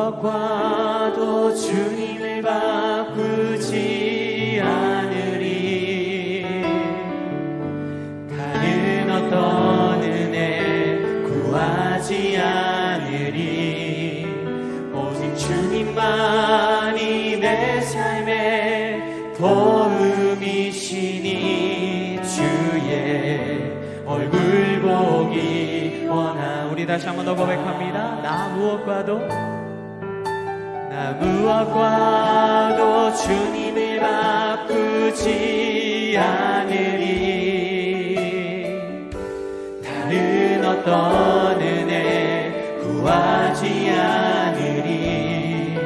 무엇과도 주님을 바꾸지 않으리. 다른 어떤 은혜 구하지 않으리. 오직 주님만이 내 삶의 도움이시니 주의 얼굴 보기 원하. 우리 다시 한 번 더 고백합니다. 나 무엇과도 주님을 바꾸지 않으리. 다른 어떤 은혜 구하지 않으리.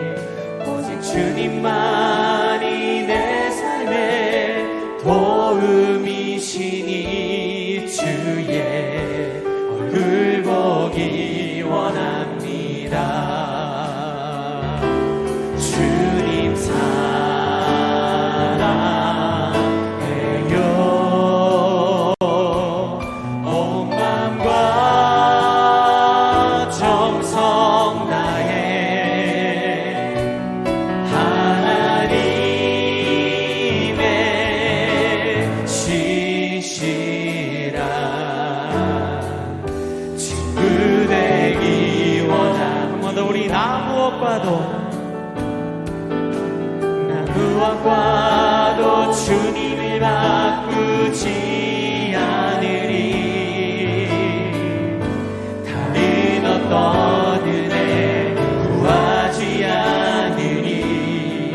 오직 주님만이 내 삶의 도움이시니 주의 얼굴 보기 원합니다. 주님 사랑해요. 온 마음과 정성 다해 하나님의 신실한 친구 되기 원하. 한 번 더 우리 나 무엇과도 주님을 바꾸지 않으리. 다른 어떤 은혜 구하지 않으리.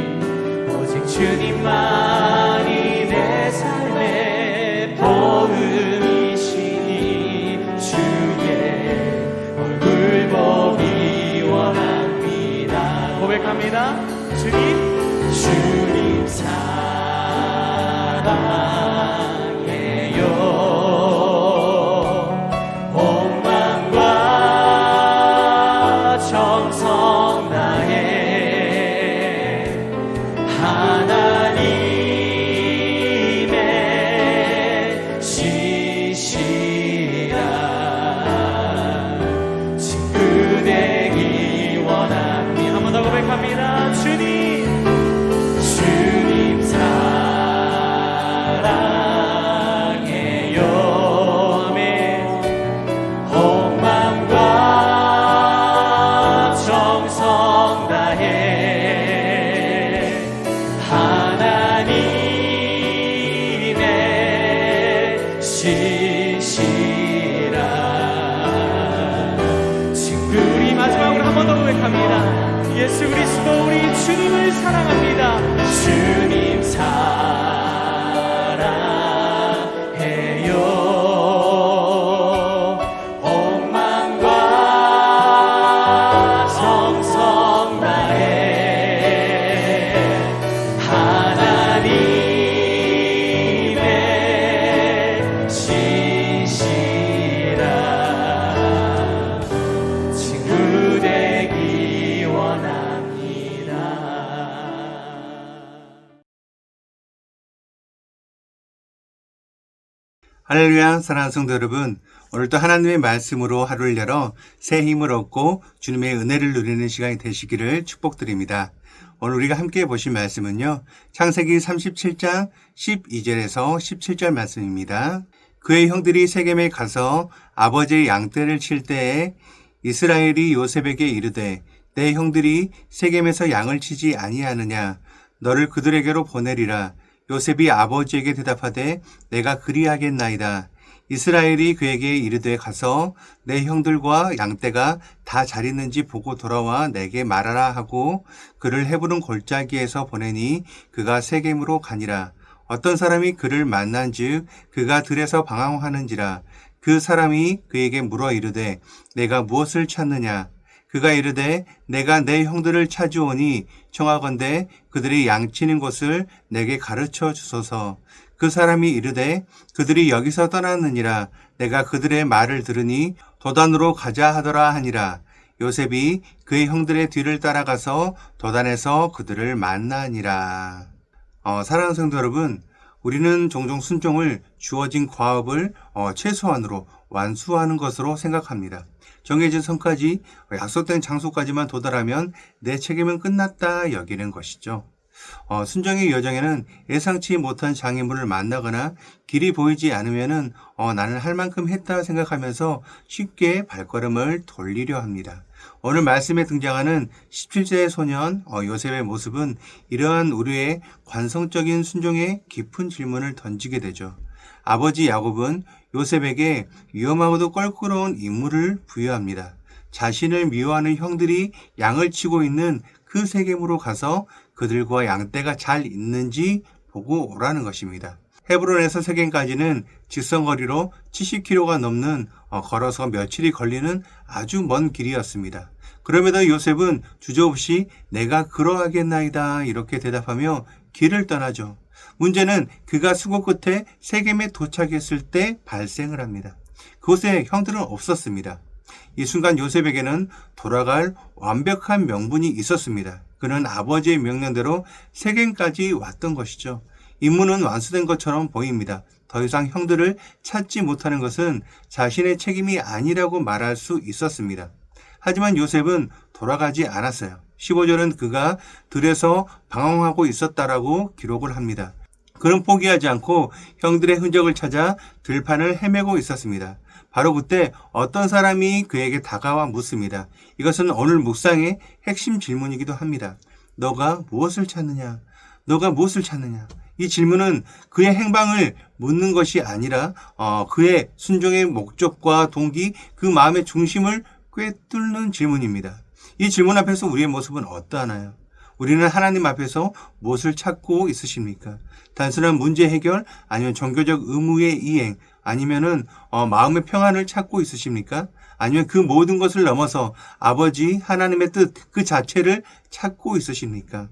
오직 주님만이 내 삶의 도움이시니 주의 얼굴 보기 원합니다. 고백합니다. 주님 사랑해요. 온 마음과 정성 다해 하나님의 신실한 친구 되기 원합니다. 한 번 더 고백합니다. 주님 예수 그리스도 우리 주님을 사랑합니다. 주님 사랑해요. 온 마음과 정성 다해 하나님의 신실한 친구 되기 원합니다. 할렐루야. 사랑하는 성도 여러분, 오늘도 하나님의 말씀으로 하루를 열어 새 힘을 얻고 주님의 은혜를 누리는 시간이 되시기를 축복드립니다. 오늘 우리가 함께 보실 말씀은요, 창세기 37장 12절에서 17절 말씀입니다. 그의 형들이 세겜에 가서 아버지의 양떼를 칠 때에 이스라엘이 요셉에게 이르되 내 형들이 세겜에서 양을 치지 아니하느냐, 너를 그들에게로 보내리라. 요셉이 아버지에게 대답하되 내가 그리하겠나이다. 이스라엘이 그에게 이르되 가서 내 형들과 양떼가 다 잘 있는지 보고 돌아와 내게 말하라 하고 그를 헤브론 골짜기에서 보내니 그가 세겜으로 가니라. 어떤 사람이 그를 만난즉 그가 들에서 방황하는지라. 그 사람이 그에게 물어 이르되 내가 무엇을 찾느냐. 그가 이르되 내가 내 형들을 찾으오니 청하건대 그들이 양치는 곳을 내게 가르쳐 주소서. 그 사람이 이르되 그들이 여기서 떠났느니라. 내가 그들의 말을 들으니 도단으로 가자 하더라 하니라. 요셉이 그의 형들의 뒤를 따라가서 도단에서 그들을 만나니라. 사랑하는 성도 여러분, 우리는 종종 순종을 주어진 과업을 최소한으로 완수하는 것으로 생각합니다. 정해진 선까지 약속된 장소까지만 도달하면 내 책임은 끝났다 여기는 것이죠. 순종의 여정에는 예상치 못한 장애물을 만나거나 길이 보이지 않으면은 나는 할 만큼 했다 생각하면서 쉽게 발걸음을 돌리려 합니다. 오늘 말씀에 등장하는 17세의 소년 요셉의 모습은 이러한 우리의 관성적인 순종에 깊은 질문을 던지게 되죠. 아버지 야곱은 요셉에게 위험하고도 껄끄러운 임무를 부여합니다. 자신을 미워하는 형들이 양을 치고 있는 그 세겜으로 가서 그들과 양떼가 잘 있는지 보고 오라는 것입니다. 헤브론에서 세겜까지는 직선거리로 70km가 넘는 걸어서 며칠이 걸리는 아주 먼 길이었습니다. 그럼에도 요셉은 주저없이 내가 그러하겠나이다 이렇게 대답하며 길을 떠나죠. 문제는 그가 수고 끝에 세겜에 도착했을 때 발생을 합니다. 그곳에 형들은 없었습니다. 이 순간 요셉에게는 돌아갈 완벽한 명분이 있었습니다. 그는 아버지의 명령대로 세겜까지 왔던 것이죠. 임무는 완수된 것처럼 보입니다. 더 이상 형들을 찾지 못하는 것은 자신의 책임이 아니라고 말할 수 있었습니다. 하지만 요셉은 돌아가지 않았어요. 15절은 그가 들에서 방황하고 있었다라고 기록을 합니다. 그는 포기하지 않고 형들의 흔적을 찾아 들판을 헤매고 있었습니다. 바로 그때 어떤 사람이 그에게 다가와 묻습니다. 이것은 오늘 묵상의 핵심 질문이기도 합니다. 너가 무엇을 찾느냐? 너가 무엇을 찾느냐? 이 질문은 그의 행방을 묻는 것이 아니라 그의 순종의 목적과 동기, 그 마음의 중심을 꿰뚫는 질문입니다. 이 질문 앞에서 우리의 모습은 어떠하나요? 우리는 하나님 앞에서 무엇을 찾고 있으십니까? 단순한 문제 해결, 아니면 종교적 의무의 이행, 아니면은 마음의 평안을 찾고 있으십니까? 아니면 그 모든 것을 넘어서 아버지 하나님의 뜻 그 자체를 찾고 있으십니까?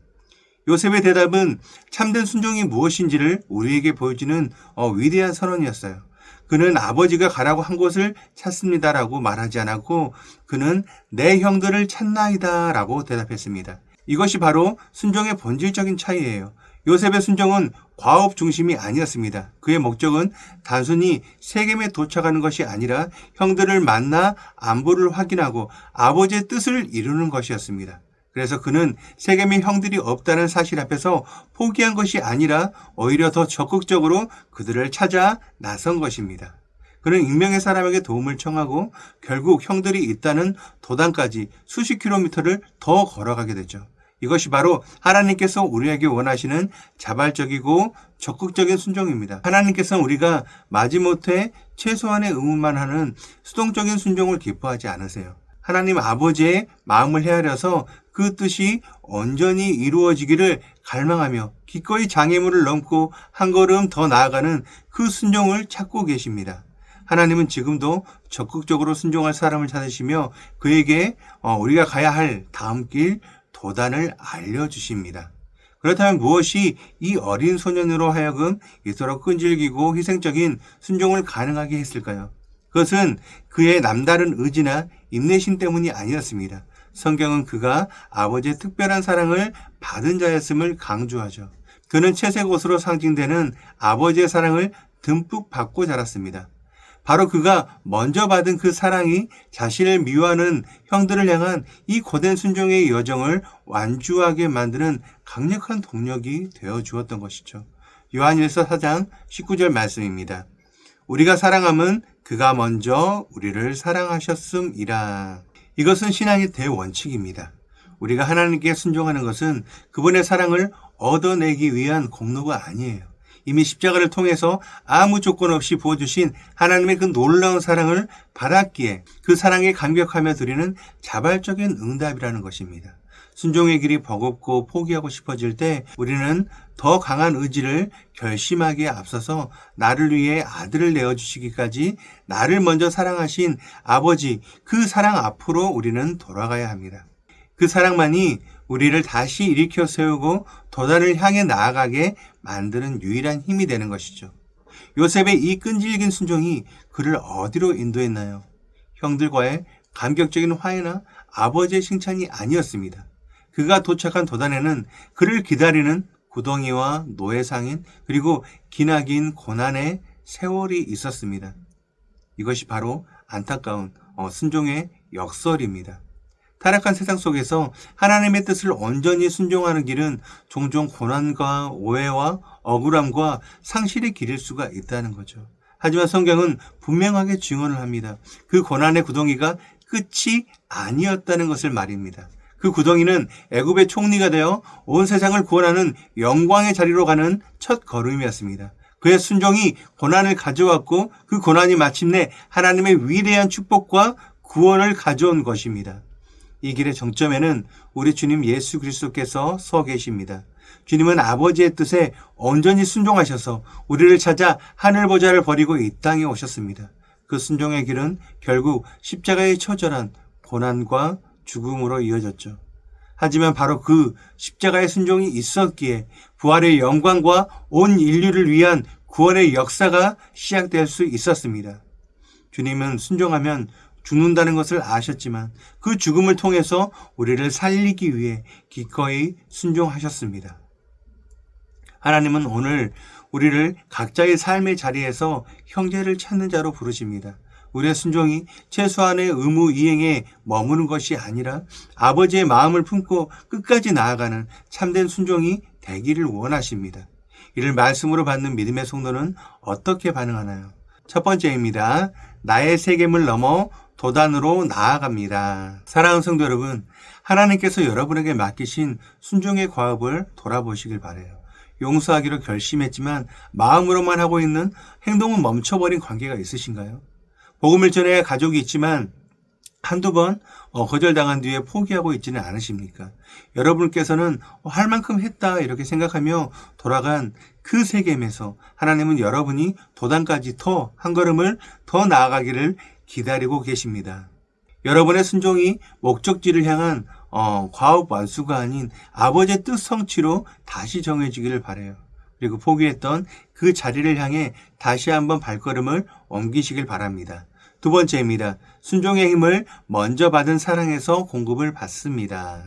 요셉의 대답은 참된 순종이 무엇인지를 우리에게 보여주는 위대한 선언이었어요. 그는 아버지가 가라고 한 곳을 찾습니다라고 말하지 않았고 그는 내 형들을 찾나이다 라고 대답했습니다. 이것이 바로 순종의 본질적인 차이예요. 요셉의 순종은 과업 중심이 아니었습니다. 그의 목적은 단순히 세겜에 도착하는 것이 아니라 형들을 만나 안부를 확인하고 아버지의 뜻을 이루는 것이었습니다. 그래서 그는 세겜의 형들이 없다는 사실 앞에서 포기한 것이 아니라 오히려 더 적극적으로 그들을 찾아 나선 것입니다. 그는 익명의 사람에게 도움을 청하고 결국 형들이 있다는 도단까지 수십 킬로미터를 더 걸어가게 되죠. 이것이 바로 하나님께서 우리에게 원하시는 자발적이고 적극적인 순종입니다. 하나님께서는 우리가 마지못해 최소한의 의무만 하는 수동적인 순종을 기뻐하지 않으세요. 하나님 아버지의 마음을 헤아려서 그 뜻이 온전히 이루어지기를 갈망하며 기꺼이 장애물을 넘고 한 걸음 더 나아가는 그 순종을 찾고 계십니다. 하나님은 지금도 적극적으로 순종할 사람을 찾으시며 그에게 우리가 가야 할 다음 길 도단을 알려주십니다. 그렇다면 무엇이 이 어린 소년으로 하여금 이토록 끈질기고 희생적인 순종을 가능하게 했을까요? 그것은 그의 남다른 의지나 인내심 때문이 아니었습니다. 성경은 그가 아버지의 특별한 사랑을 받은 자였음을 강조하죠. 그는 채색 옷으로 상징되는 아버지의 사랑을 듬뿍 받고 자랐습니다. 바로 그가 먼저 받은 그 사랑이 자신을 미워하는 형들을 향한 이 고된 순종의 여정을 완주하게 만드는 강력한 동력이 되어 주었던 것이죠. 요한일서 4장 19절 말씀입니다. 우리가 사랑함은 그가 먼저 우리를 사랑하셨음이라. 이것은 신앙의 대원칙입니다. 우리가 하나님께 순종하는 것은 그분의 사랑을 얻어내기 위한 공로가 아니에요. 이미 십자가를 통해서 아무 조건 없이 부어주신 하나님의 그 놀라운 사랑을 받았기에 그 사랑에 감격하며 드리는 자발적인 응답이라는 것입니다. 순종의 길이 버겁고 포기하고 싶어질 때 우리는 더 강한 의지를 결심하기에 앞서서 나를 위해 아들을 내어주시기까지 나를 먼저 사랑하신 아버지 그 사랑 앞으로 우리는 돌아가야 합니다. 그 사랑만이 우리를 다시 일으켜 세우고 도단을 향해 나아가게 만드는 유일한 힘이 되는 것이죠. 요셉의 이 끈질긴 순종이 그를 어디로 인도했나요? 형들과의 감격적인 화해나 아버지의 칭찬이 아니었습니다. 그가 도착한 도단에는 그를 기다리는 구덩이와 노예상인 그리고 기나긴 고난의 세월이 있었습니다. 이것이 바로 안타까운 순종의 역설입니다. 타락한 세상 속에서 하나님의 뜻을 온전히 순종하는 길은 종종 고난과 오해와 억울함과 상실의 길일 수가 있다는 거죠. 하지만 성경은 분명하게 증언을 합니다. 그 고난의 구덩이가 끝이 아니었다는 것을 말입니다. 그 구덩이는 애굽의 총리가 되어 온 세상을 구원하는 영광의 자리로 가는 첫 걸음이었습니다. 그의 순종이 고난을 가져왔고 그 고난이 마침내 하나님의 위대한 축복과 구원을 가져온 것입니다. 이 길의 정점에는 우리 주님 예수 그리스도께서 서 계십니다. 주님은 아버지의 뜻에 온전히 순종하셔서 우리를 찾아 하늘 보좌를 버리고 이 땅에 오셨습니다. 그 순종의 길은 결국 십자가의 처절한 고난과 죽음으로 이어졌죠. 하지만 바로 그 십자가의 순종이 있었기에 부활의 영광과 온 인류를 위한 구원의 역사가 시작될 수 있었습니다. 주님은 순종하면 죽는다는 것을 아셨지만 그 죽음을 통해서 우리를 살리기 위해 기꺼이 순종하셨습니다. 하나님은 오늘 우리를 각자의 삶의 자리에서 형제를 찾는 자로 부르십니다. 우리의 순종이 최소한의 의무 이행에 머무는 것이 아니라 아버지의 마음을 품고 끝까지 나아가는 참된 순종이 되기를 원하십니다. 이를 말씀으로 받는 믿음의 성도는 어떻게 반응하나요? 첫 번째입니다. 나의 세겜을 넘어 도단으로 나아갑니다. 사랑하는 성도 여러분, 하나님께서 여러분에게 맡기신 순종의 과업을 돌아보시길 바라요. 용서하기로 결심했지만 마음으로만 하고 있는 행동은 멈춰버린 관계가 있으신가요? 복음을 전해 가족이 있지만 한두 번 거절당한 뒤에 포기하고 있지는 않으십니까? 여러분께서는 할 만큼 했다 이렇게 생각하며 돌아간 그 세겜에서 하나님은 여러분이 도단까지 한 걸음을 더 나아가기를 기다리고 계십니다. 여러분의 순종이 목적지를 향한 과업 완수가 아닌 아버지의 뜻 성취로 다시 정해지기를 바라요. 그리고 포기했던 그 자리를 향해 다시 한번 발걸음을 옮기시길 바랍니다. 두 번째입니다. 순종의 힘을 먼저 받은 사랑에서 공급을 받습니다.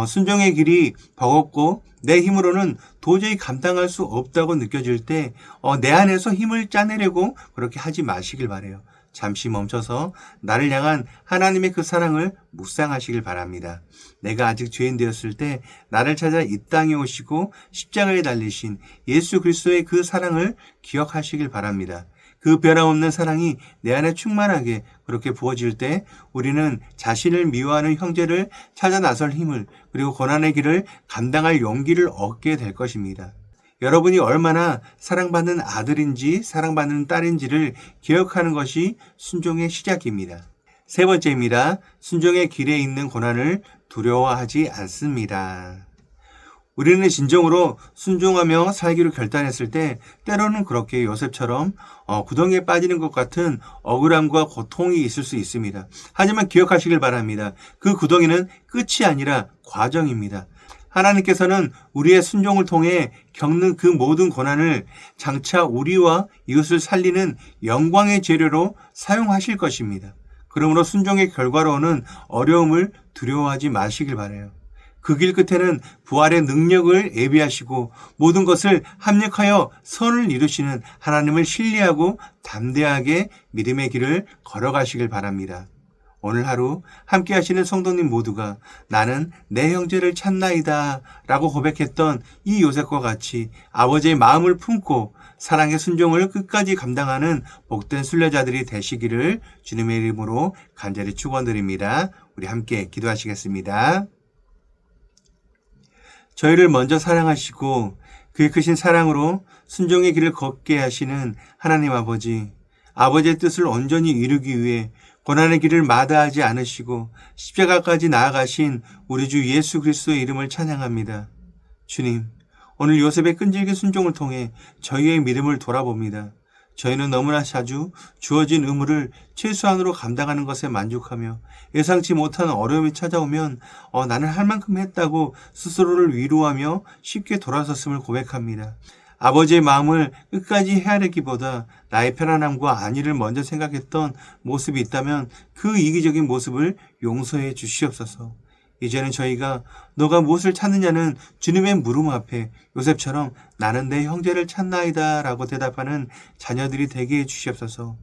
순종의 길이 버겁고 내 힘으로는 도저히 감당할 수 없다고 느껴질 때 내 안에서 힘을 짜내려고 그렇게 하지 마시길 바라요. 잠시 멈춰서 나를 향한 하나님의 그 사랑을 묵상하시길 바랍니다. 내가 아직 죄인 되었을 때 나를 찾아 이 땅에 오시고 십자가에 달리신 예수 그리스도의 그 사랑을 기억하시길 바랍니다. 그 변함없는 사랑이 내 안에 충만하게 그렇게 부어질 때 우리는 자신을 미워하는 형제를 찾아 나설 힘을 그리고 고난의 길을 감당할 용기를 얻게 될 것입니다. 여러분이 얼마나 사랑받는 아들인지 사랑받는 딸인지를 기억하는 것이 순종의 시작입니다. 세 번째입니다. 순종의 길에 있는 고난을 두려워하지 않습니다. 우리는 진정으로 순종하며 살기로 결단했을 때 때로는 그렇게 요셉처럼 구덩이에 빠지는 것 같은 억울함과 고통이 있을 수 있습니다. 하지만 기억하시길 바랍니다. 그 구덩이는 끝이 아니라 과정입니다. 하나님께서는 우리의 순종을 통해 겪는 그 모든 고난을 장차 우리와 이웃을 살리는 영광의 재료로 사용하실 것입니다. 그러므로 순종의 결과로 오는 어려움을 두려워하지 마시길 바라요. 그 길 끝에는 부활의 능력을 예비하시고 모든 것을 합력하여 선을 이루시는 하나님을 신뢰하고 담대하게 믿음의 길을 걸어가시길 바랍니다. 오늘 하루 함께 하시는 성도님 모두가 나는 내 형제를 찾나이다 라고 고백했던 이 요셉과 같이 아버지의 마음을 품고 사랑의 순종을 끝까지 감당하는 복된 순례자들이 되시기를 주님의 이름으로 간절히 축원드립니다. 우리 함께 기도하시겠습니다. 저희를 먼저 사랑하시고 그의 크신 사랑으로 순종의 길을 걷게 하시는 하나님 아버지, 아버지의 뜻을 온전히 이루기 위해 고난의 길을 마다하지 않으시고 십자가까지 나아가신 우리 주 예수 그리스도의 이름을 찬양합니다. 주님, 오늘 요셉의 끈질긴 순종을 통해 저희의 믿음을 돌아봅니다. 저희는 너무나 자주 주어진 의무를 최소한으로 감당하는 것에 만족하며 예상치 못한 어려움이 찾아오면 나는 할 만큼 했다고 스스로를 위로하며 쉽게 돌아섰음을 고백합니다. 아버지의 마음을 끝까지 헤아리기보다 나의 편안함과 안위를 먼저 생각했던 모습이 있다면 그 이기적인 모습을 용서해 주시옵소서. 이제는 저희가 너가 무엇을 찾느냐는 주님의 물음 앞에 요셉처럼 나는 내 형제를 찾나이다 라고 대답하는 자녀들이 되게 해주시옵소서.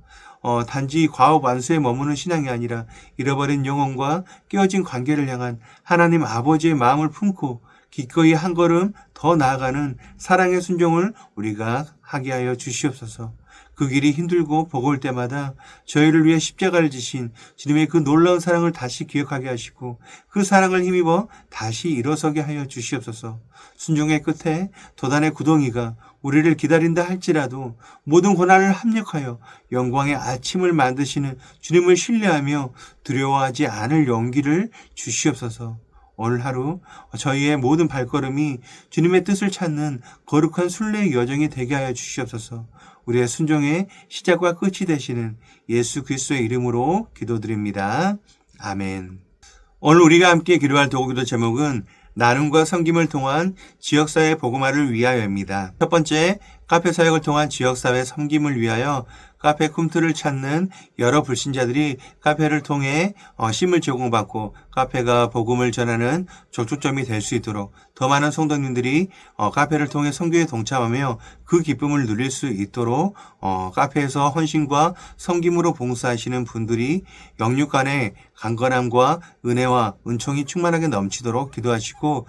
단지 과업 완수에 머무는 신앙이 아니라 잃어버린 영혼과 깨어진 관계를 향한 하나님 아버지의 마음을 품고 기꺼이 한 걸음 더 나아가는 사랑의 순종을 우리가 하게 하여 주시옵소서. 그 길이 힘들고 버거울 때마다 저희를 위해 십자가를 지신 주님의 그 놀라운 사랑을 다시 기억하게 하시고 그 사랑을 힘입어 다시 일어서게 하여 주시옵소서. 순종의 끝에 도단의 구덩이가 우리를 기다린다 할지라도 모든 고난을 합력하여 영광의 아침을 만드시는 주님을 신뢰하며 두려워하지 않을 용기를 주시옵소서. 오늘 하루 저희의 모든 발걸음이 주님의 뜻을 찾는 거룩한 순례의 여정이 되게 하여 주시옵소서. 우리의 순종의 시작과 끝이 되시는 예수 그리스도의 이름으로 기도드립니다. 아멘. 오늘 우리가 함께 기도할 도구기도 제목은 나눔과 섬김을 통한 지역사회 복음화를 위하여입니다. 첫 번째, 카페 사역을 통한 지역사회 섬김을 위하여 카페 쿰트를 찾는 여러 불신자들이 카페를 통해 심을 제공받고 카페가 복음을 전하는 접촉점이 될 수 있도록 더 많은 성도님들이 카페를 통해 선교에 동참하며 그 기쁨을 누릴 수 있도록 카페에서 헌신과 섬김으로 봉사하시는 분들이 영육 간의 강건함과 은혜와 은총이 충만하게 넘치도록 기도하시고,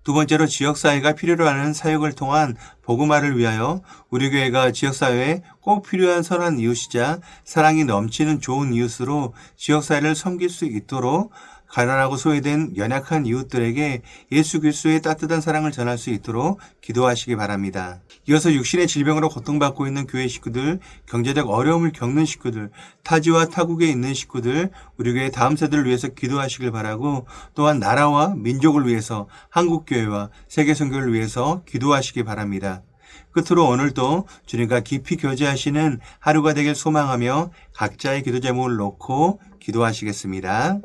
두 번째로 지역사회가 필요로 하는 사역을 통한 복음화를 위하여 우리 교회가 지역사회에 꼭 필요한 선한 이웃이자 사랑이 넘치는 좋은 이웃으로 지역사회를 섬길 수 있도록 가난하고 소외된 연약한 이웃들에게 예수 그리스도의 따뜻한 사랑을 전할 수 있도록 기도하시기 바랍니다. 이어서 육신의 질병으로 고통받고 있는 교회 식구들, 경제적 어려움을 겪는 식구들, 타지와 타국에 있는 식구들, 우리 교회 다음 세대를 위해서 기도하시길 바라고, 또한 나라와 민족을 위해서 한국교회와 세계선교를 위해서 기도하시기 바랍니다. 끝으로 오늘도 주님과 깊이 교제하시는 하루가 되길 소망하며 각자의 기도 제목을 놓고 기도하시겠습니다.